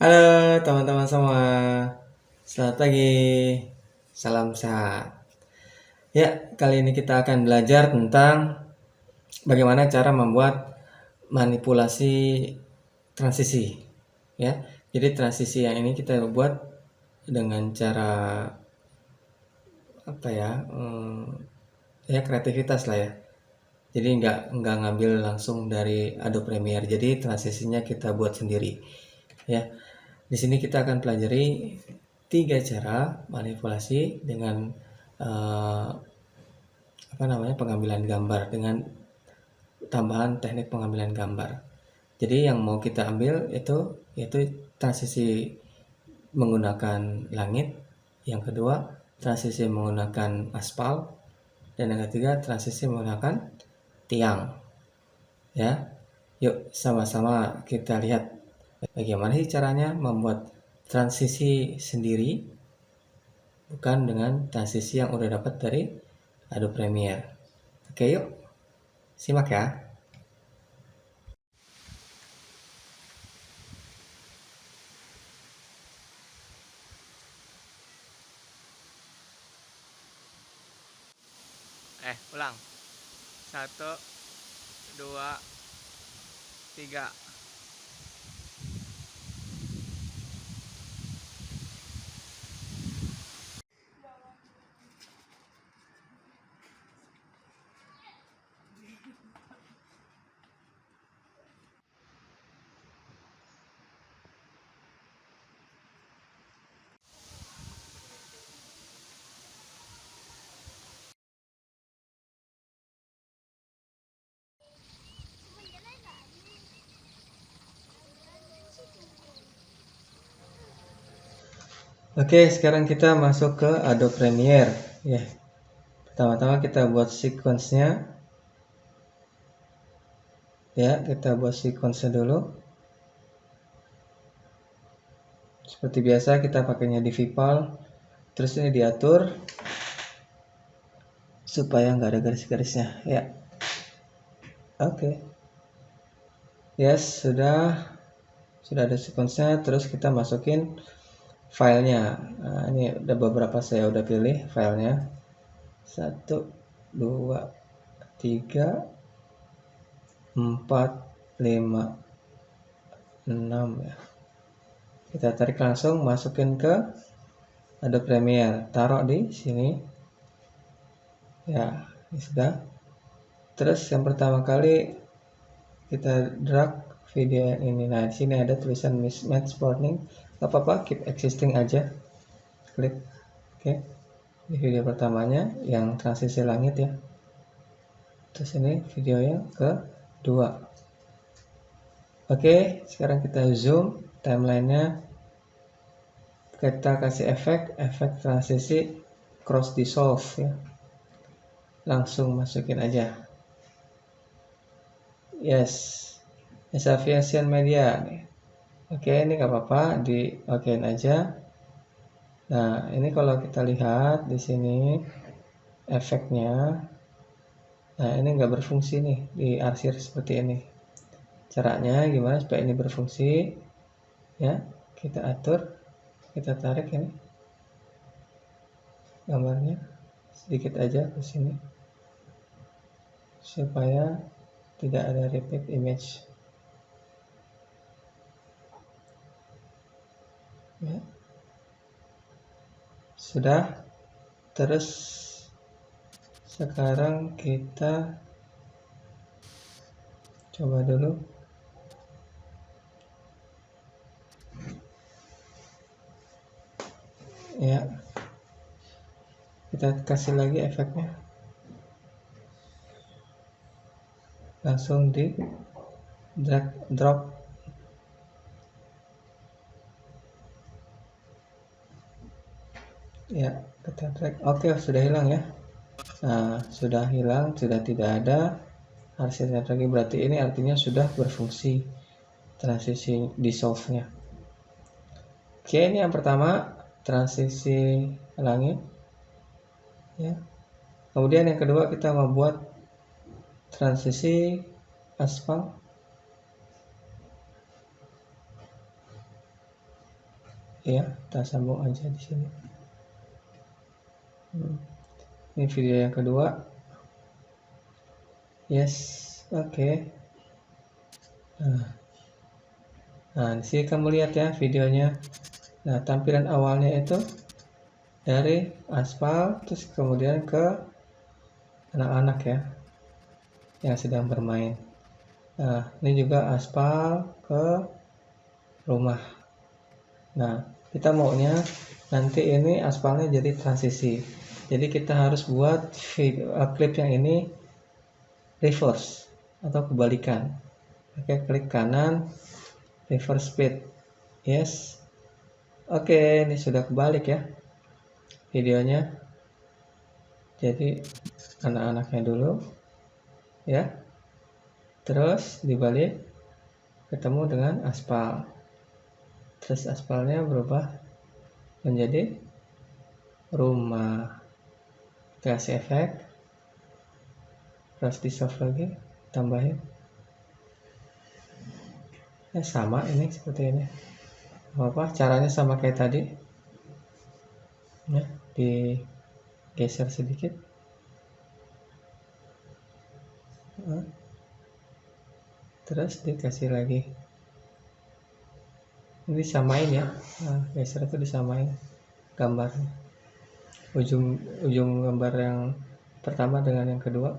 Halo teman-teman semua, selamat pagi, salam sehat. Ya, kali ini kita akan belajar tentang bagaimana cara membuat manipulasi transisi. Ya, jadi transisi yang ini kita buat dengan cara apa ya? Ya kreativitas lah ya. Jadi nggak ngambil langsung dari Adobe Premiere. Jadi transisinya kita buat sendiri. Ya, di sini kita akan pelajari 3 cara manipulasi dengan eh, pengambilan gambar dengan tambahan teknik pengambilan gambar. Jadi yang mau kita ambil itu yaitu transisi menggunakan langit, yang kedua transisi menggunakan aspal, dan yang ketiga transisi menggunakan tiang. Ya, yuk sama-sama kita lihat bagaimana sih caranya membuat transisi sendiri, bukan dengan transisi yang udah dapat dari Adobe Premiere. Oke, yuk simak ya. Ulang. Satu, dua, tiga. Oke, sekarang kita masuk ke Adobe Premiere. Ya, pertama-tama kita buat sequence-nya. Ya, kita buat sequence-nya dulu. Seperti biasa kita pakainya di Vipal. Terus ini diatur supaya nggak ada garis-garisnya. Ya, oke. Yes, sudah ada sequence-nya. Terus kita masukin filenya. Nah, ini ada beberapa saya udah pilih filenya. 1, 2, 3, 4, 5, 6 ya. Kita tarik langsung, masukin ke Adobe Premiere, taruh di sini. Ya, ini sudah. Terus yang pertama kali kita drag video yang ini. Nah, di sini ada tulisan mismatch warning. Gak apa-apa, keep existing aja. Klik. Oke. Ini video pertamanya yang transisi langit ya. Terus ini video yang kedua. Oke, sekarang kita zoom timelinenya. Kita kasih efek transisi cross dissolve ya. Langsung masukin aja. Yes, association media nih. Oke, ini nggak apa-apa, di okein aja. Nah, ini kalau kita lihat di sini efeknya. Nah, ini nggak berfungsi nih di arsir seperti ini. Caranya gimana supaya ini berfungsi? Ya, kita atur, kita tarik ini gambarnya sedikit aja ke sini supaya tidak ada repeat image. Ya. Sudah. Terus sekarang kita coba dulu. Ya, kita kasih lagi efeknya. Langsung di drag drop. Ya, kita drag. Oke, sudah hilang ya. Nah, sudah hilang, sudah tidak ada hasilnya lagi. Berarti ini artinya sudah berfungsi transisi dissolve-nya. Oke, ini yang pertama transisi langit. Ya. Kemudian yang kedua kita membuat transisi, aspal. ya, kita sambung aja di sini. Ini video yang kedua. Yes, oke. Nah, di sini kamu lihat ya videonya. Nah, tampilan awalnya itu dari aspal, terus kemudian ke anak-anak ya, yang sedang bermain. Nah, ini juga aspal ke rumah. Nah, kita maunya nanti ini aspalnya jadi transisi. Jadi kita harus buat klip yang ini reverse atau kebalikan. Oke, klik kanan, reverse speed. Yes. Oke, ini sudah kebalik ya videonya. Jadi anak-anaknya dulu ya. Terus dibalik ketemu dengan aspal. Terus aspalnya berubah menjadi rumah. Kita kasih efek. Terus di soft lagi, tambahin. Ya sama ini seperti ini. Apa caranya sama kayak tadi. Ya, digeser sedikit. Terus dikasih lagi. Ini disamain ya. Nah, geser itu disamain gambarnya. Ujung gambar yang pertama dengan yang kedua.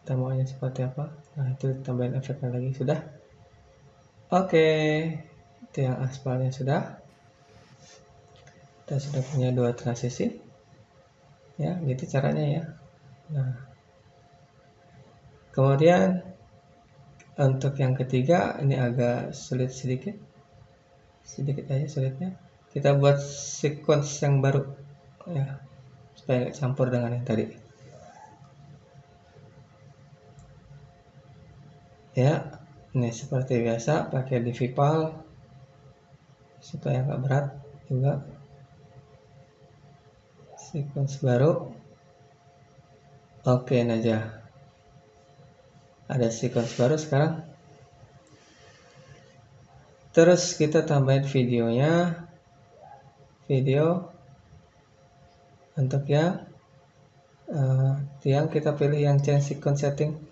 Kita maunya seperti apa? Nah, itu tambahin efeknya lagi. Sudah? Oke. Itu yang aspalnya sudah. Kita sudah punya dua transisi. Ya, gitu caranya ya. Nah, kemudian untuk yang ketiga ini agak sulit sedikit aja sulitnya. Kita buat sequence yang baru ya, supaya nggak campur dengan yang tadi. Ya, ini seperti biasa pakai divipal supaya nggak berat juga. Sequence baru. Oke aja. Ada sequence baru sekarang. Terus kita tambahin videonya. Video untuk yang kita pilih yang change sequence setting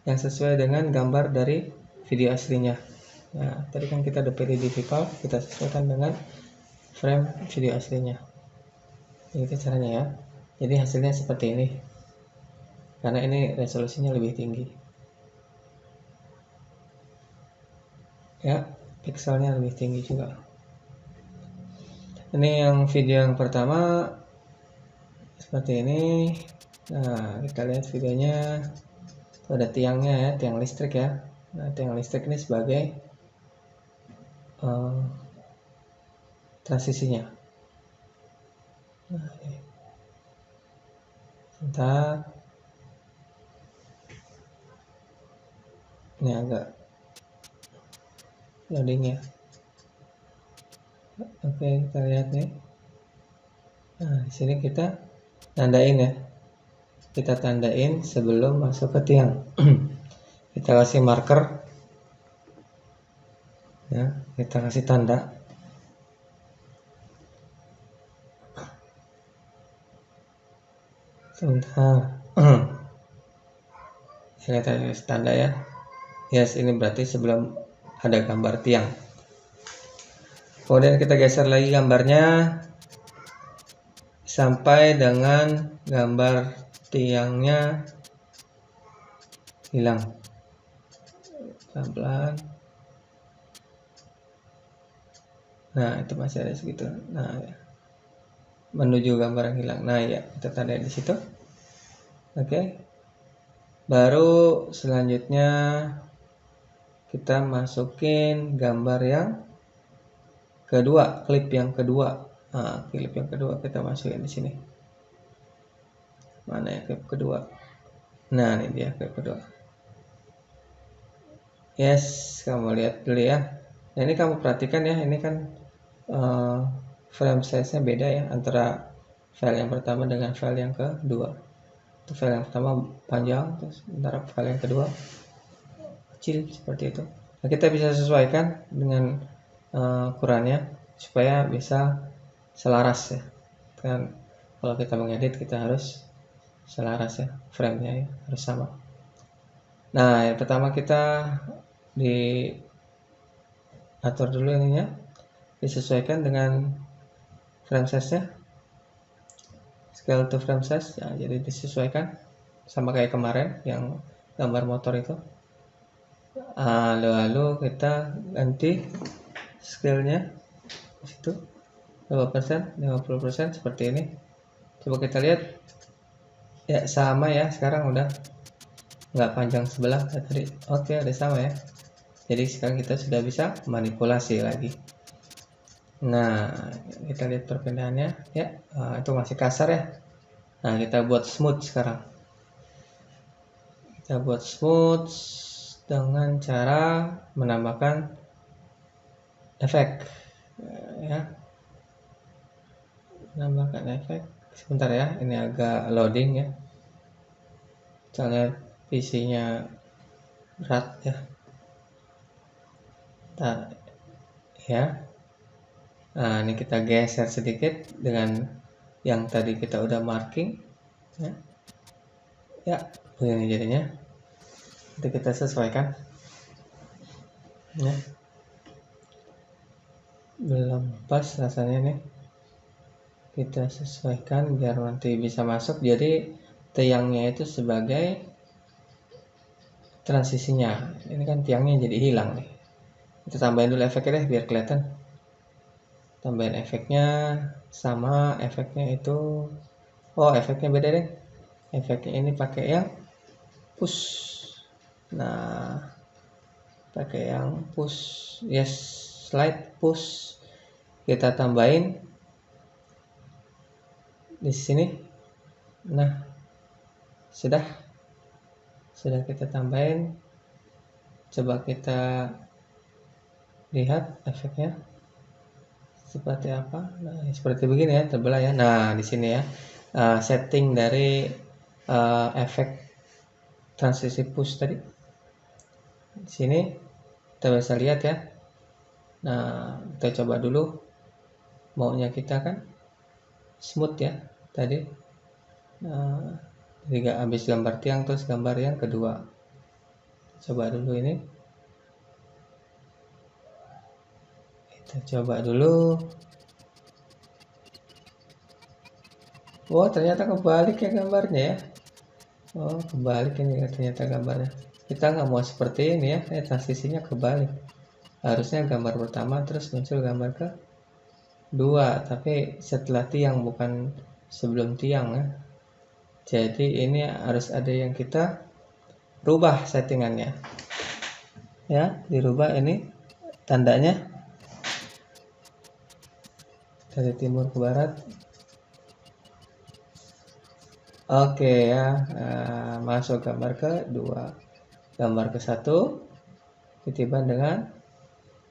yang sesuai dengan gambar dari video aslinya. Nah, tadi kan kita udah pilih divipal, kita sesuaikan dengan frame video aslinya. Itu caranya ya. Jadi hasilnya seperti ini. Karena ini resolusinya lebih tinggi. Ya, pixelnya lebih tinggi juga. Ini yang video yang pertama seperti ini. Nah, kita lihat videonya. Itu ada tiangnya ya, tiang listrik ya. Nah, tiang listrik ini sebagai transisinya. Nah, ini. Sebentar. Ini agak loading ya. Oke, kita lihat nih. Nah, di sini kita tandain ya. Kita tandain sebelum masuk ke tiang. Kita kasih marker. Ya, kita kasih tanda. Sebentar. Kita kasih tanda ya. Yes, ini berarti sebelum ada gambar tiang. Kemudian kita geser lagi gambarnya sampai dengan gambar tiangnya hilang. Pelan-pelan. Nah, itu masih ada segitu. Nah, ya. Menuju gambar yang hilang. Nah, ya, kita tanda di situ. Oke. Baru selanjutnya kita masukin gambar yang kedua, klip yang kedua. Nah, klip yang kedua kita masukin di sini. Mana ya klip kedua? Nah, ini dia klip kedua. Yes, kamu lihat dulu ya. Nah, ini kamu perhatikan ya, ini kan frame size-nya beda ya antara file yang pertama dengan file yang kedua. Itu file yang pertama panjang, terus antara file yang kedua kecil seperti itu. Nah, kita bisa sesuaikan dengan ukurannya supaya bisa selaras ya. Kan kalau kita mengedit kita harus selaras ya, frame-nya ya, harus sama. Nah, yang pertama kita diatur dulu ininya, disesuaikan dengan frame size-nya, scale to frame size ya, jadi disesuaikan sama kayak kemarin yang gambar motor itu. Lalu kita ganti scale-nya di situ 5%, 50% seperti ini. Coba kita lihat ya, sama ya, sekarang udah nggak panjang sebelah kayak tadi. Oke, ada sama ya. Jadi sekarang kita sudah bisa manipulasi lagi. Nah, kita lihat perpindahannya ya. Itu masih kasar ya. Nah, kita buat smooth sekarang. Kita buat smooth dengan cara menambahkan efek ya. Menambahkan efek. Sebentar ya, ini agak loading ya. Soalnya PC-nya berat ya. Nah, ya. Nah, ini kita geser sedikit dengan yang tadi kita udah marking ya. Ya, begini jadinya. Nanti kita sesuaikan ya. Belum pas rasanya nih. Kita sesuaikan biar nanti bisa masuk. Jadi tiangnya itu sebagai transisinya. Ini kan tiangnya jadi hilang nih. Kita tambahin dulu efeknya deh biar kelihatan. Tambahin efeknya sama efeknya itu. Oh, efeknya beda deh. Efeknya ini pakai yang push. Nah, pakai yang push. Yes, slide push. Kita tambahin di sini. Nah, sudah kita tambahin. Coba kita lihat efeknya seperti apa. Nah, seperti begini ya, terbelah ya. Nah, di sini ya, setting dari efek transisi push tadi. Di sini kita bisa lihat ya. Nah, kita coba dulu. Maunya kita kan smooth ya tadi. Jadi habis gambar tiang terus gambar yang kedua. Coba dulu ini. Kita coba dulu. Oh, ternyata kebalik ya gambarnya ya. Oh, kebalik ini ternyata gambarnya. Kita nggak mau seperti ini ya. Transisinya kebalik. Harusnya gambar pertama terus muncul gambar kedua. Tapi setelah tiang, bukan sebelum tiang ya. Jadi ini harus ada yang kita rubah settingannya. Ya, dirubah ini tandanya dari timur ke barat. Oke ya, masuk gambar kedua, gambar ke satu, ketiban dengan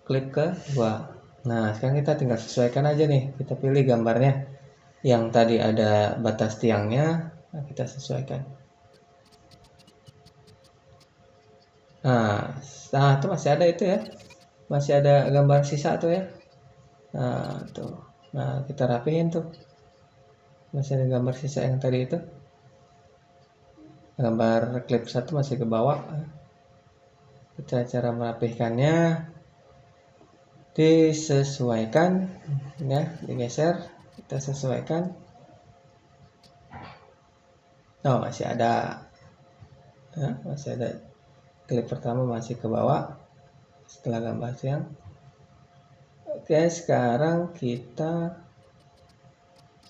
klip kedua. Nah, sekarang kita tinggal sesuaikan aja nih. Kita pilih gambarnya yang tadi ada batas tiangnya. Nah, kita sesuaikan. Nah, itu masih ada itu ya, masih ada gambar sisa tuh ya. Nah, tuh. Nah, kita rapihin tuh. Masih ada gambar sisa yang tadi itu. Gambar klip satu masih ke bawah. Kita cara merapihkannya, disesuaikan ya, digeser, kita sesuaikan. Oh, masih ada ya, masih ada. Klip pertama masih ke bawah setelah gambar siang. Oke, sekarang kita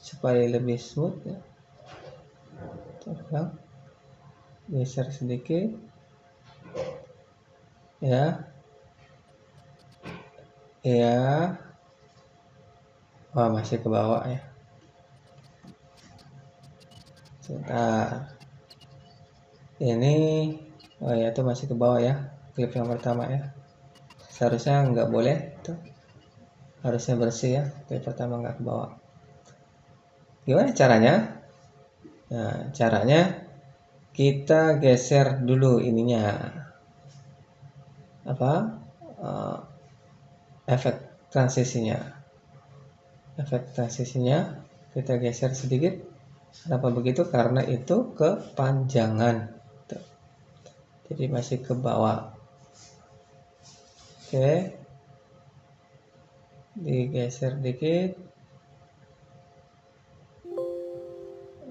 supaya lebih smooth ya, tolong geser sedikit ya. Wah, masih ke bawah ya. Sebentar. Ini oh ya, itu masih ke bawah ya, klip yang pertama ya. Seharusnya nggak boleh itu. Harusnya bersih ya, klip pertama nggak ke bawah. Gimana caranya? Nah, caranya kita geser dulu ininya. Efek transisinya. efek transisinya kita geser sedikit. Kenapa begitu? Karena itu kepanjangan. Tuh. Jadi masih ke bawah. Oke, digeser dikit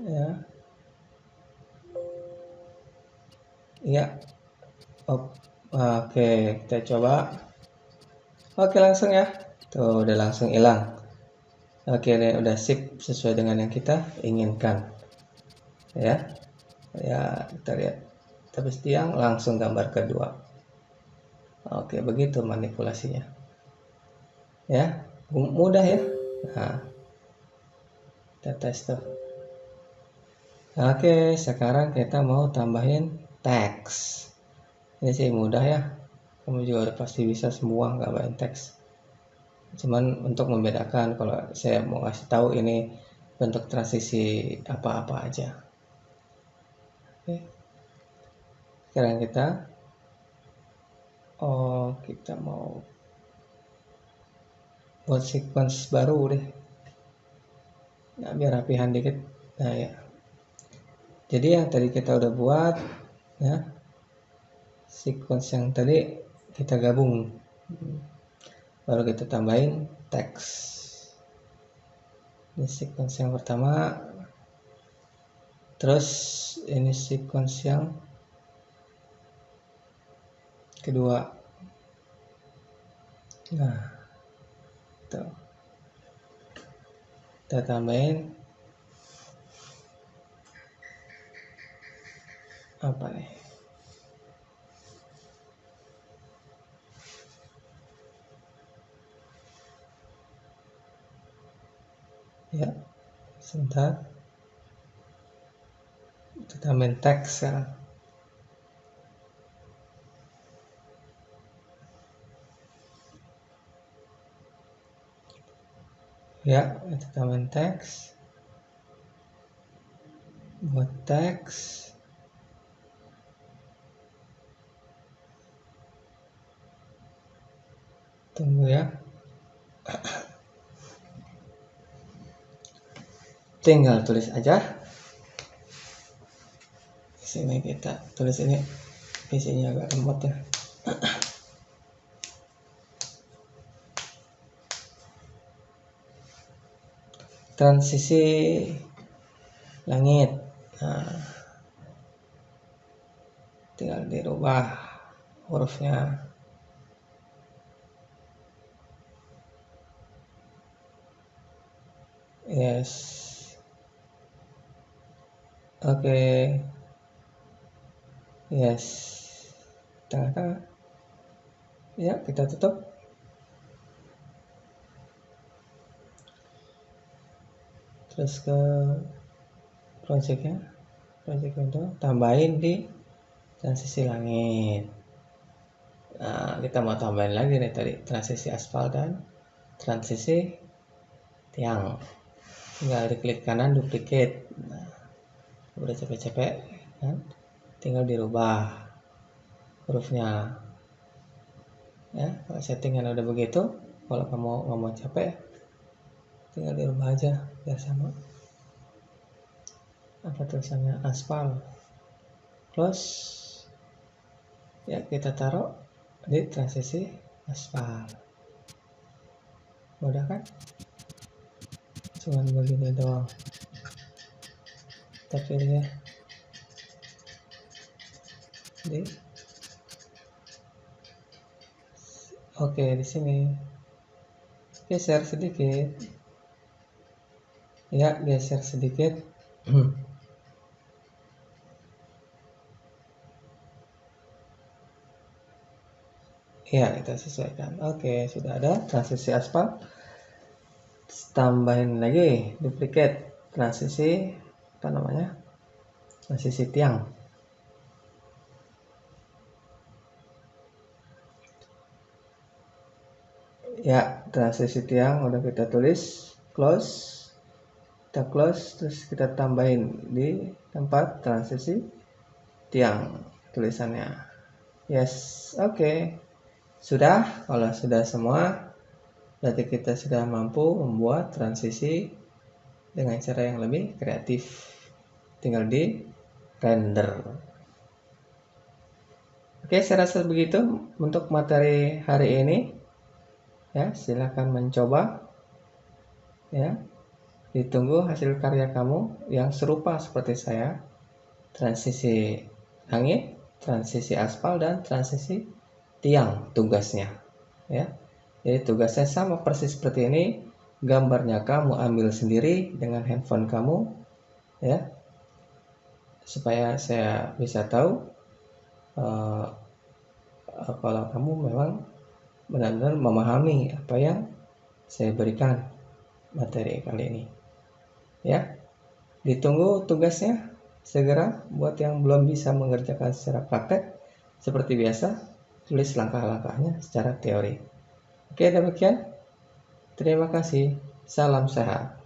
ya. Iya. Oke, kita coba. Oke, langsung ya. Tuh, udah langsung hilang. Oke, ini udah sip sesuai dengan yang kita inginkan. Ya. Ya, kita lihat. Habis tiang langsung gambar kedua. Oke, begitu manipulasinya. Ya, mudah ya. Nah, kita tes tuh. Oke, sekarang kita mau tambahin teks. Ini sih mudah ya. Kamu juga udah pasti bisa semua gambarin teks. Cuman untuk membedakan kalau saya mau kasih tahu ini bentuk transisi apa-apa aja. Oke. Sekarang kita mau buat sequence baru deh. Nah, biar rapihan dikit. Nah, ya. Jadi yang tadi kita udah buat ya. Sequence yang tadi kita gabung. Baru kita tambahin teks. Ini sequence yang pertama. Terus ini sequence yang kedua. Nah, tuh. Kita tambahin apa nih? Ya, sebentar. Kita tambahin teks sekarang. Ya, kita tambahin teks. Buat teks. Tunggu ya. Tinggal tulis aja. Di sini kita tulis ini. Isinya agak lemot ya. Transisi langit. Nah, tinggal dirubah hurufnya. Yes. Oke. Yes. Tengah-tengah. Ya, kita tutup. Terus ke project itu tambahin di transisi langit. Nah, kita mau tambahin lagi nih tadi transisi aspal dan transisi tiang. Tinggal diklik kanan duplicate. Nah, udah capek-capek kan? Tinggal dirubah hurufnya. Ya, kalau settingan udah begitu, kalau kamu nggak mau capek, tinggal dirubah aja biar sama. Apa tulisannya aspal. Close. Ya, kita taruh di transisi aspal. Mudah kan? Cuman begini doang. Kita pilih ya. Oke, di sini geser sedikit. Ya, geser sedikit. Ya, kita sesuaikan. Oke, sudah ada transisi aspal. Tambahin lagi duplicate transisi transisi tiang. Ya, transisi tiang udah kita tulis close. Kita close, terus kita tambahin di tempat transisi tiang tulisannya. Yes, oke. Sudah. Kalau sudah semua, berarti kita sudah mampu membuat transisi dengan cara yang lebih kreatif. Tinggal di render. Oke, saya rasa begitu untuk materi hari ini. Ya, silakan mencoba. Ya, ditunggu hasil karya kamu yang serupa seperti saya. Transisi langit, transisi aspal, dan transisi tiang tugasnya. Ya, jadi tugasnya sama persis seperti ini. Gambarnya kamu ambil sendiri dengan handphone kamu, ya, supaya saya bisa tahu kalau kamu memang benar-benar memahami apa yang saya berikan materi kali ini. Ya, ditunggu tugasnya segera. Buat yang belum bisa mengerjakan secara praktek, seperti biasa, tulis langkah-langkahnya secara teori. Oke, demikian. Terima kasih. Salam sehat.